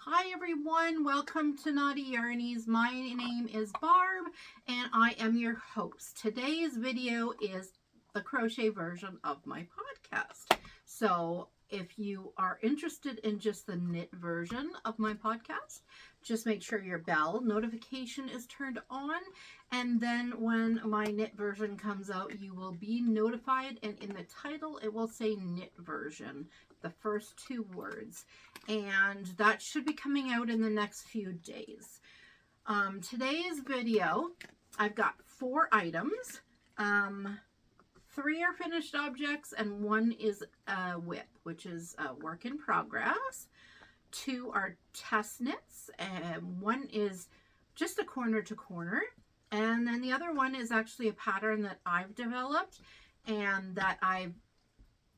Hi everyone, welcome to Knottyyarnies. My name is Barb and I am your host. Today's video is the crochet version of my podcast. So if you are interested in just the knit version of my podcast, just make sure your bell notification is turned on, and then when my knit version comes out, you will be notified, and in the title it will say knit version, the first two words, and that should be coming out in the next few days. Today's video, I've got 4 items. 3 are finished objects and 1 is a whip, which is a work in progress. 2 are test knits and 1 is just a corner to corner, and then the other one is actually a pattern that I've developed and that I've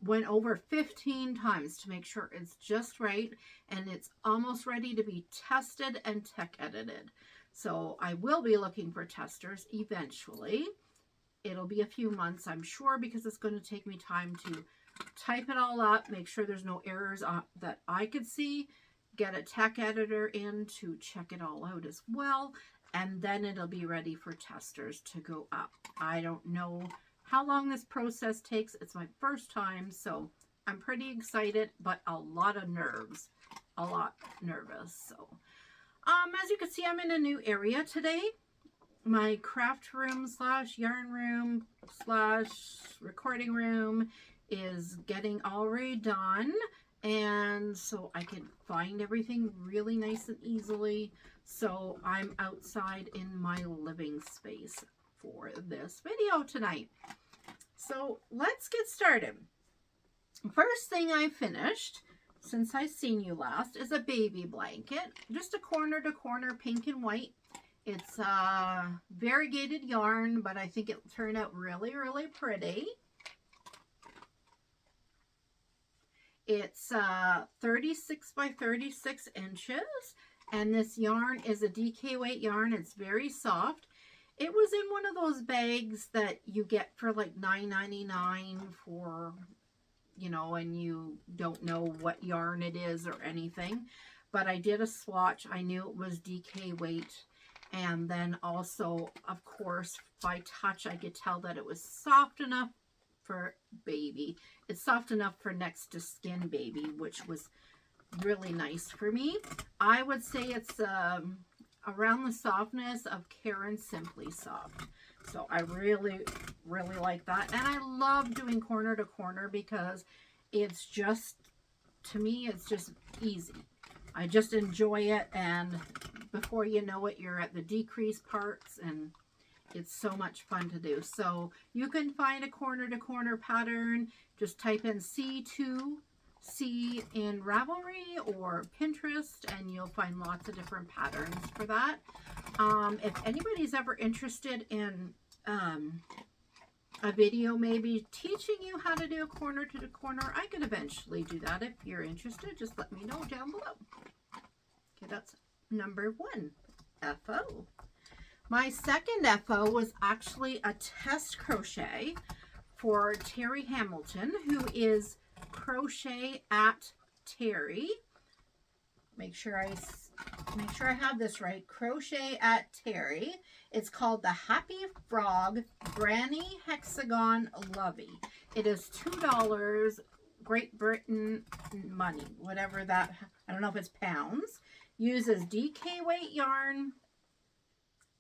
went over 15 times to make sure it's just right and it's almost ready to be tested and tech edited. So I will be looking for testers eventually. It'll be a few months, I'm sure, because it's going to take me time to type it all up, make sure there's no errors that I could see, get a tech editor in to check it all out as well, and then it'll be ready for testers to go up. I don't know how long this process takes. It's my first time, so I'm pretty excited, but a lot of nerves, a lot nervous. So as you can see, I'm in a new area today. My craft room slash yarn room slash recording room is getting all redone, and so I can find everything really nice and easily. So I'm outside in my living space for this video tonight. So let's get started. First thing I finished since I seen you last is a baby blanket, just a corner to corner pink and white. It's variegated yarn, but I think it'll turn out really, really pretty. It's 36 by 36 inches, and this yarn is a DK weight yarn. It's very soft. It was in one of those bags that you get for like $9.99 for, you know, and you don't know what yarn it is or anything. But I did a swatch. I knew it was DK weight. And then also, of course, by touch, I could tell that it was soft enough for baby. It's soft enough for next to skin baby, which was really nice for me. I would say it's around the softness of Karen Simply Soft. So I really, really like that. And I love doing corner to corner because it's just, to me, it's just easy. I just enjoy it, and before you know it, you're at the decrease parts, and it's so much fun to do. So you can find a corner to corner pattern. Just type in C2C in Ravelry or Pinterest, and you'll find lots of different patterns for that. If anybody's ever interested in a video maybe teaching you how to do a corner to the corner, I could eventually do that. If you're interested, just let me know down below. Okay, that's number 1, FO. My second FO was actually a test crochet for Teri Hamilton, who is Crochet at Teri. Make sure I have this right. Crochet at Teri. It's called the Happy Frog Granny Hexagon Lovey. It is $2, Great Britain money, whatever that, I don't know if it's pounds. Uses DK weight yarn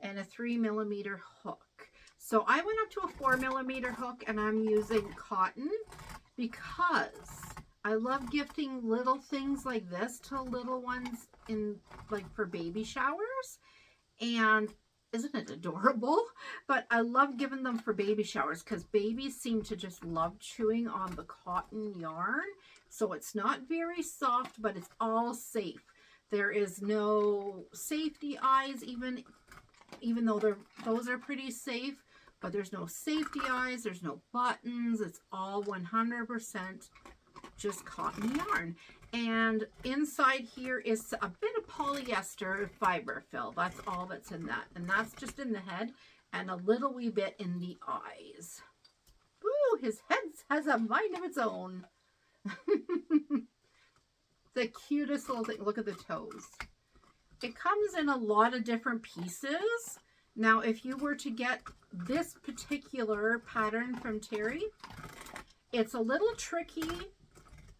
and a 3mm hook. So I went up to a 4mm hook, and I'm using cotton because I love gifting little things like this to little ones in, like, for baby showers. And isn't it adorable? But I love giving them for baby showers because babies seem to just love chewing on the cotton yarn. So it's not very soft, but it's all safe. There is no safety eyes, even though those are pretty safe, but there's no safety eyes, there's no buttons. It's all 100% just cotton yarn. And inside here is a bit of polyester fiber fill. That's all that's in that. And that's just in the head and a little wee bit in the eyes. Ooh, his head has a mind of its own. The cutest little thing. Look at the toes. It comes in a lot of different pieces. Now, if you were to get this particular pattern from Teri, it's a little tricky.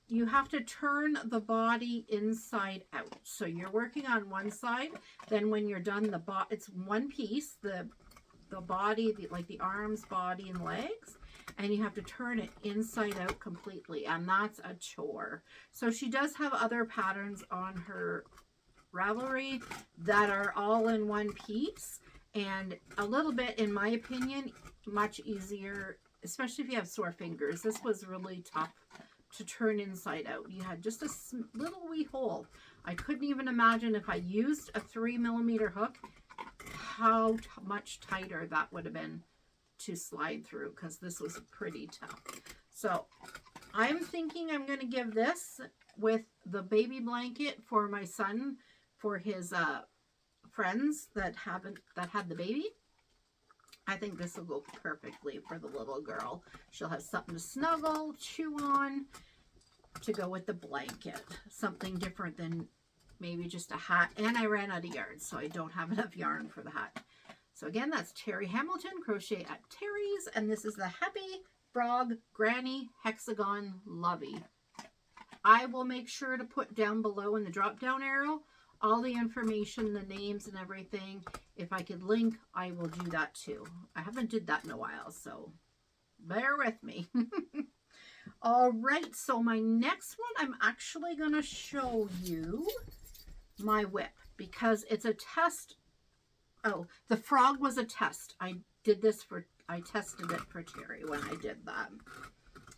You have to turn the body inside out. So you're working on one side. Then when you're done, it's one piece, the body, like the arms, body, and legs. And you have to turn it inside out completely. And that's a chore. So she does have other patterns on her Ravelry that are all in one piece. And a little bit, in my opinion, much easier, especially if you have sore fingers. This was really tough to turn inside out. You had just a little wee hole. I couldn't even imagine if I used a 3mm hook, how much tighter that would have been to slide through, because this was pretty tough. So I'm thinking I'm going to give this with the baby blanket for my son, for his friends that had the baby. I think this will go perfectly for the little girl. She'll have something to snuggle, chew on, to go with the blanket. Something different than maybe just a hat. And I ran out of yarn, so I don't have enough yarn for the hat. So again, that's Teri Hamilton, Crochet at Teri's. And this is the Happy Frog Granny Hexagon Lovey. I will make sure to put down below in the drop down arrow all the information, the names and everything. If I could link, I will do that too. I haven't did that in a while, so bear with me. All right, so my next one, I'm actually going to show you my whip because it's a test. Oh, the frog was a test. I tested it for Teri when I did that.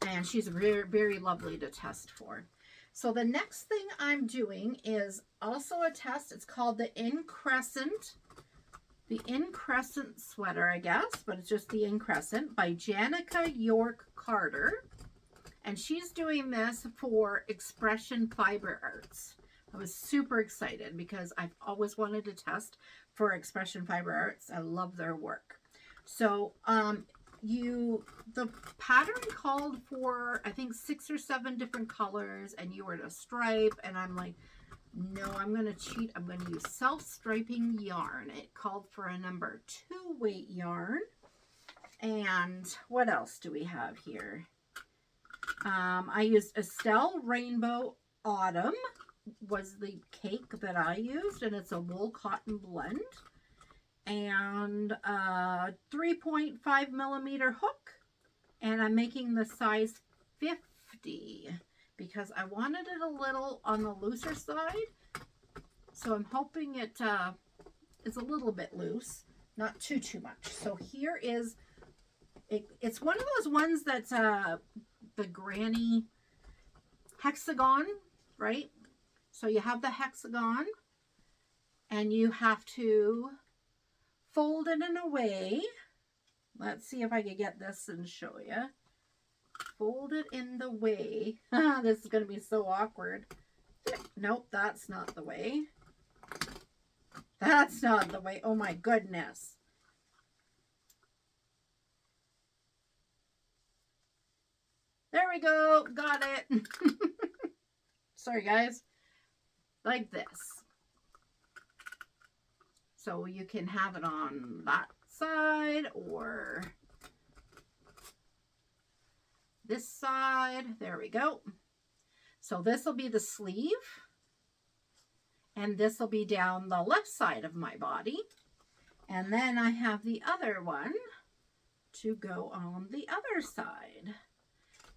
And she's very, very lovely to test for. So the next thing I'm doing is also a test. It's called the Increscent. The Increscent sweater, I guess, but it's just the Increscent by Janica York Carter. And she's doing this for Expression Fiber Arts. I was super excited because I've always wanted to test for Expression Fiber Arts. I love their work. So, the pattern called for, I think, 6 or 7 different colors, and you were to stripe, and I'm like, no, I'm going to cheat. I'm going to use self-striping yarn. It called for a number 2 weight yarn. And what else do we have here? I used Estelle Rainbow Autumn was the cake that I used, and it's a wool cotton blend. And a 3.5mm hook, and I'm making the size 50 because I wanted it a little on the looser side, so I'm hoping it is a little bit loose, not too much. So here is it's one of those ones that's the granny hexagon, right? So you have the hexagon and you have to fold it in a way. Let's see if I can get this and show you. Fold it in the way. This is going to be so awkward. Nope, that's not the way. That's not the way. Oh my goodness. There we go. Got it. Sorry, guys. Like this. So you can have it on that side or this side. There we go. So this will be the sleeve. And this will be down the left side of my body. And then I have the other one to go on the other side.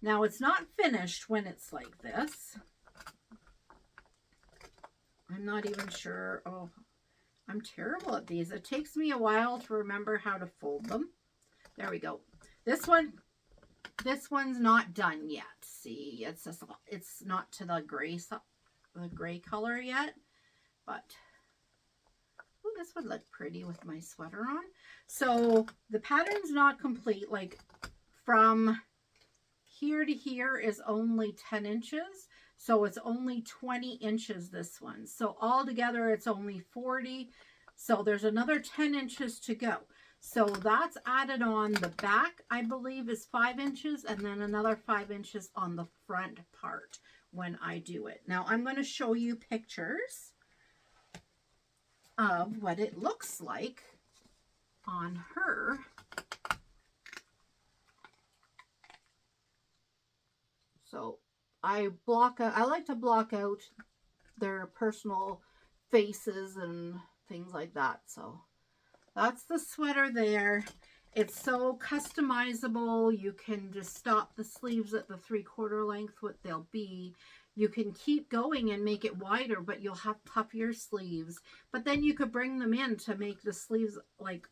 Now it's not finished when it's like this. I'm not even sure. Oh, I'm terrible at these. It takes me a while to remember how to fold them. There we go. This one's not done yet. See, it's not to the gray color yet, but oh, this would look pretty with my sweater on. So the pattern's not complete. Like from here to here is only 10 inches. So it's only 20 inches, this one. So altogether, it's only 40. So there's another 10 inches to go. So that's added on the back, I believe, is 5 inches. And then another 5 inches on the front part, when I do it. Now I'm going to show you pictures of what it looks like on her. So I like to block out their personal faces and things like that. So that's the sweater there. It's so customizable. You can just stop the sleeves at the 3/4 length, what they'll be. You can keep going and make it wider, but you'll have puffier sleeves. But then you could bring them in to make the sleeves like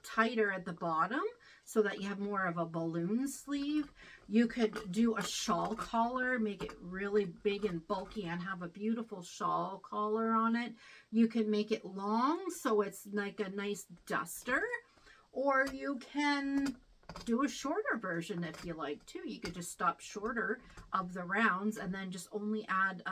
tighter at the bottom so that you have more of a balloon sleeve. You could do a shawl collar, make it really big and bulky and have a beautiful shawl collar on it. You can make it long so it's like a nice duster. Or you can do a shorter version if you like to. You could just stop shorter of the rounds and then just only add,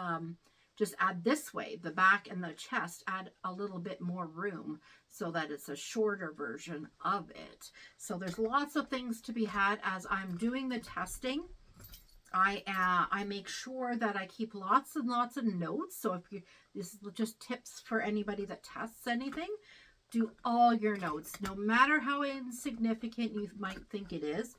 this way, the back and the chest, add a little bit more room so that it's a shorter version of it. So there's lots of things to be had as I'm doing the testing. I make sure that I keep lots and lots of notes. So this is just tips for anybody that tests anything. Do all your notes, no matter how insignificant you might think it is,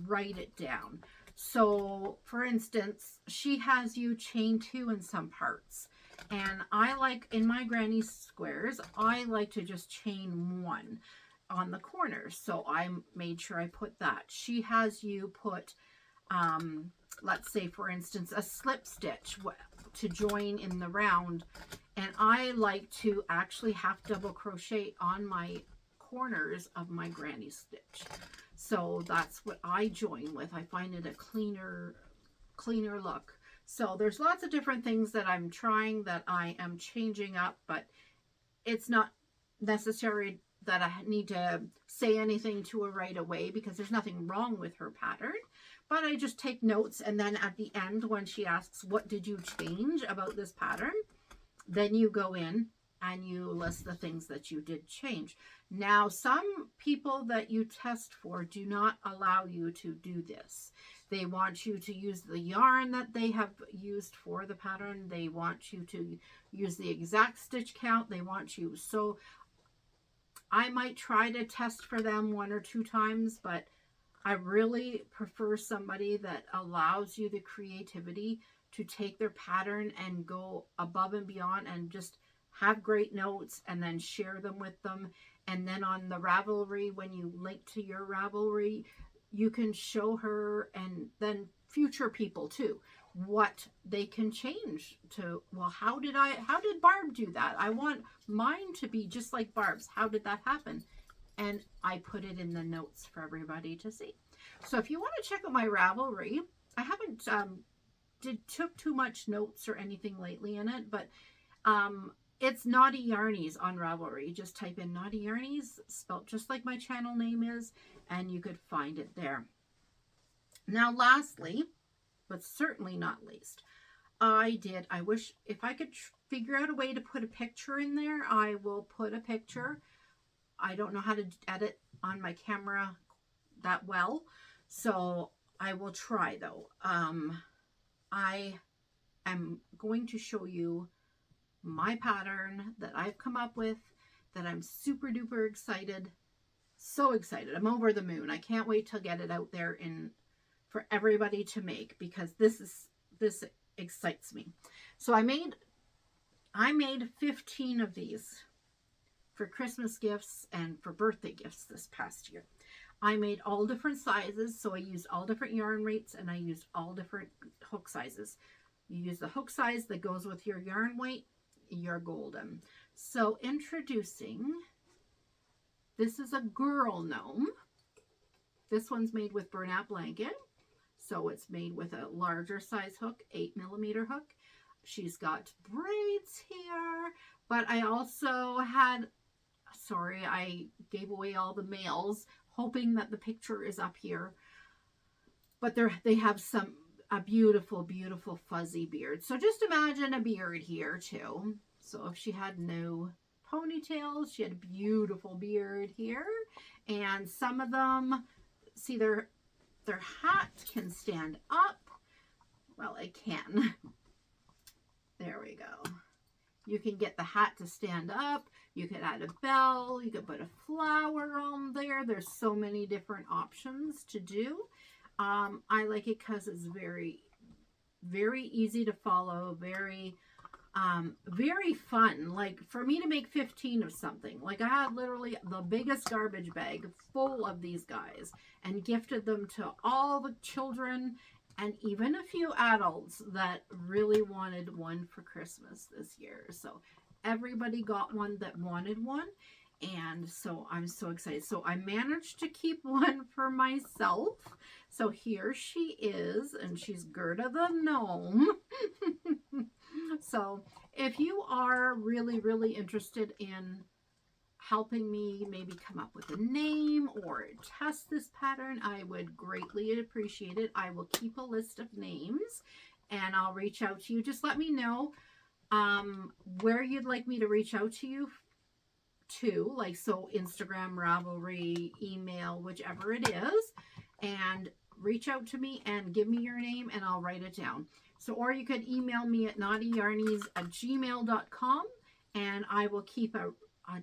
write it down. So, for instance, she has you chain 2 in some parts. And I like, in my granny squares, I like to just chain 1 on the corners. So I made sure I put that. She has you put, let's say, for instance, a slip stitch to join in the round. And I like to actually half double crochet on my corners of my granny stitch. So that's what I join with. I find it a cleaner look. So there's lots of different things that I'm trying, that I am changing up, but it's not necessary that I need to say anything to her right away because there's nothing wrong with her pattern. But I just take notes, and then at the end when she asks, what did you change about this pattern? Then you go in and you list the things that you did change. Now, some people that you test for do not allow you to do this. They want you to use the yarn that they have used for the pattern. They want you to use the exact stitch count. They want you. So I might try to test for them 1 or 2 times, but I really prefer somebody that allows you the creativity to take their pattern and go above and beyond and just have great notes and then share them with them. And then on the Ravelry, when you link to your Ravelry, you can show her and then future people too what they can change to. Well, how did Barb do that? I want mine to be just like Barb's. How did that happen? And I put it in the notes for everybody to see. So if you want to check out my Ravelry, I haven't took too much notes or anything lately in it, but it's Knottyyarnies on Ravelry. Just type in Knottyyarnies, spelled just like my channel name is, and you could find it there. Now, lastly, but certainly not least, I wish if I could figure out a way to put a picture in there, I will put a picture. I don't know how to edit on my camera that well, so I will try though. I am going to show you my pattern that I've come up with, that I'm super duper excited. So excited. I'm over the moon. I can't wait to get it out there for everybody to make, because this excites me. So I made 15 of these for Christmas gifts and for birthday gifts this past year. I made all different sizes, so I used all different yarn rates and I used all different hook sizes. You use the hook size that goes with your yarn weight, you're golden. So introducing, this is a girl gnome. This one's made with burlap blanket, so it's made with a larger size hook, 8mm hook. She's got braids here, but I also had, sorry, I gave away all the males, hoping that the picture is up here. But they have a beautiful, beautiful fuzzy beard. So just imagine a beard here too. So if she had no ponytails, she had a beautiful beard here. And some of them, see their hat can stand up. well, it can. There we go. You can get the hat to stand up. You could add a bell. You could put a flower on there. There's so many different options to do. I like it because it's very, very easy to follow. Very, very fun. Like for me to make 15 of something. Like I had literally the biggest garbage bag full of these guys and gifted them to all the children and even a few adults that really wanted one for Christmas this year. So everybody got one that wanted one. And so I'm so excited. So I managed to keep one for myself. So here she is, and she's Gerda the gnome. So if you are really, really interested in helping me maybe come up with a name or test this pattern, I would greatly appreciate it. I will keep a list of names and I'll reach out to you. Just let me know where you'd like me to reach out to you to, like so Instagram, Ravelry, email, whichever it is, and reach out to me and give me your name and I'll write it down. So, or you could email me at knottyyarnies@gmail.com and I will keep a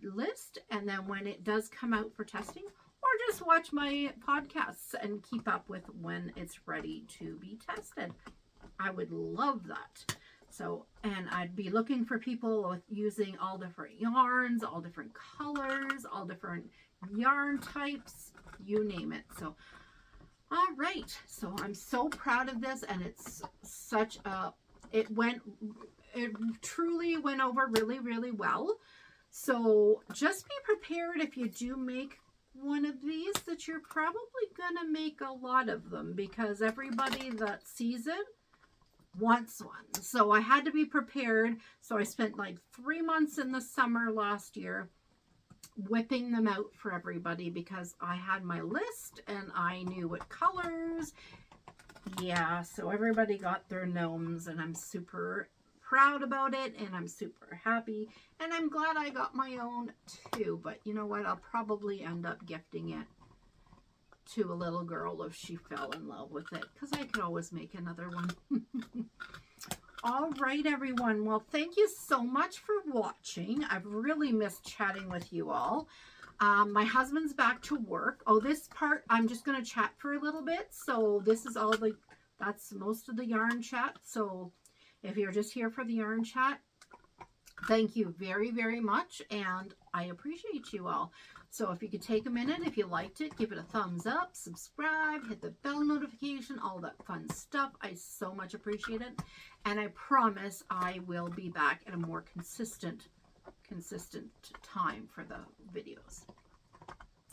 list, and then when it does come out for testing, or just watch my podcasts and keep up with when it's ready to be tested. I would love that. So, and I'd be looking for people with using all different yarns, all different colors, all different yarn types, you name it. So, all right. So I'm so proud of this, and it's such a, it truly went over really, really well. So just be prepared if you do make one of these that you're probably going to make a lot of them, because everybody that sees it wants one. So I had to be prepared. So I spent like 3 months in the summer last year whipping them out for everybody because I had my list and I knew what colors. Yeah, so everybody got their gnomes and I'm super proud about it and I'm super happy and I'm glad I got my own too. But you know what, I'll probably end up gifting it to a little girl if she fell in love with it, because I could always make another one. All right, everyone, well, thank you so much for watching. I've really missed chatting with you all. My husband's back to work. Oh, this part I'm just going to chat for a little bit. So this is all the, that's most of the yarn chat. So if you're just here for the yarn chat, thank you very, very much. And I appreciate you all. So if you could take a minute, if you liked it, give it a thumbs up, subscribe, hit the bell notification, all that fun stuff. I so much appreciate it. And I promise I will be back at a more consistent time for the videos.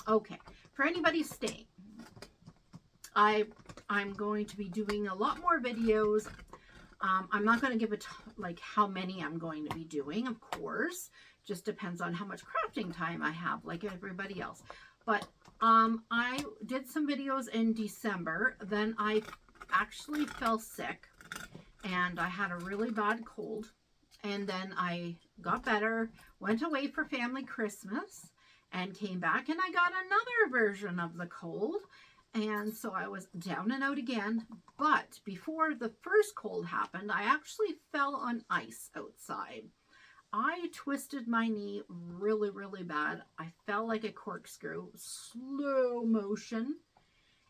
Okay, for anybody staying, I'm going to be doing a lot more videos. I'm not going to give it like how many I'm going to be doing, of course. Just depends on how much crafting time I have, like everybody else. But I did some videos in December. Then I actually fell sick and I had a really bad cold. And then I got better, went away for family Christmas and came back and I got another version of the cold. And so I was down and out again. But before the first cold happened, I actually fell on ice outside. I twisted my knee really, really bad. I fell like a corkscrew, slow motion,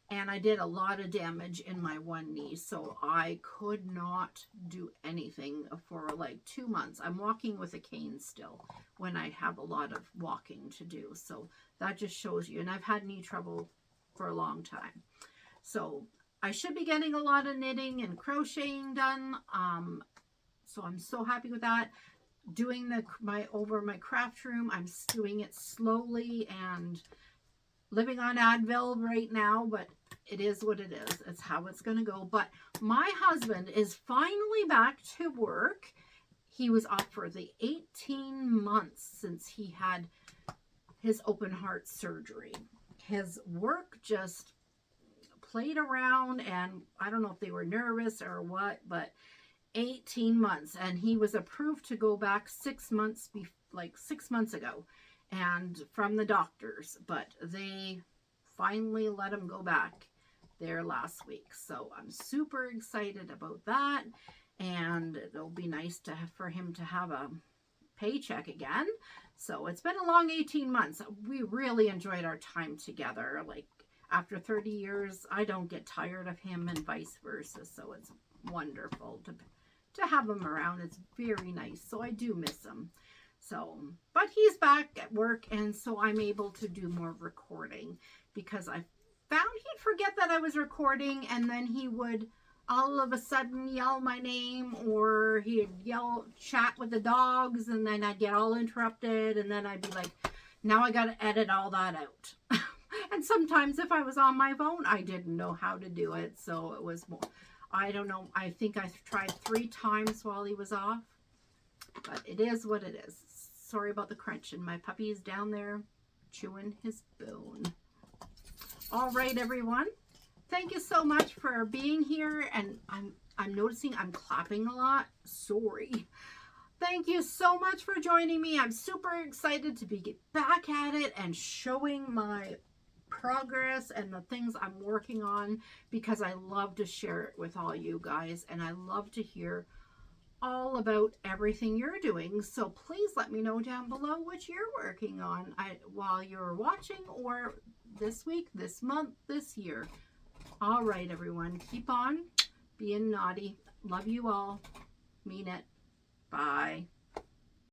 and I did a lot of damage in my one knee. So I could not do anything for like 2 months. I'm walking with a cane still when I have a lot of walking to do. So that just shows you. And I've had knee trouble for a long time. So I should be getting a lot of knitting and crocheting done. So I'm so happy with that. Doing my craft room, I'm doing it slowly and living on Advil right now, but it is what it is. It's how it's going to go. But my husband is finally back to work. He was off for the 18 months since he had his open heart surgery. His work just played around, and I don't know if they were nervous or what, but 18 months, and he was approved to go back 6 months, like 6 months ago, and from the doctors, but they finally let him go back. there last week. So I'm super excited about that. And it'll be nice for him to have a paycheck again. So it's been a long 18 months. We really enjoyed our time together. Like after 30 years, I don't get tired of him and vice versa. So it's wonderful to have him around. It's very nice. So I do miss him. So, but he's back at work, and so I'm able to do more recording because I found he'd forget that I was recording, and then he would all of a sudden yell my name, or he'd chat with the dogs, and then I'd get all interrupted, and then I'd be like, now I got to edit all that out. And sometimes if I was on my phone, I didn't know how to do it. So it was more, I don't know. I think I tried 3 times while he was off, but it is what it is. Sorry about the crunching. My puppy is down there chewing his bone. All right, everyone. Thank you so much for being here. And I'm noticing I'm clapping a lot. Sorry. Thank you so much for joining me. I'm super excited to be back at it and showing my progress and the things I'm working on, because I love to share it with all you guys, and I love to hear all about everything you're doing. So please let me know down below what you're working on while you're watching, or this week, this month, this year. All right, everyone, keep on being naughty. Love you all. Mean it. Bye.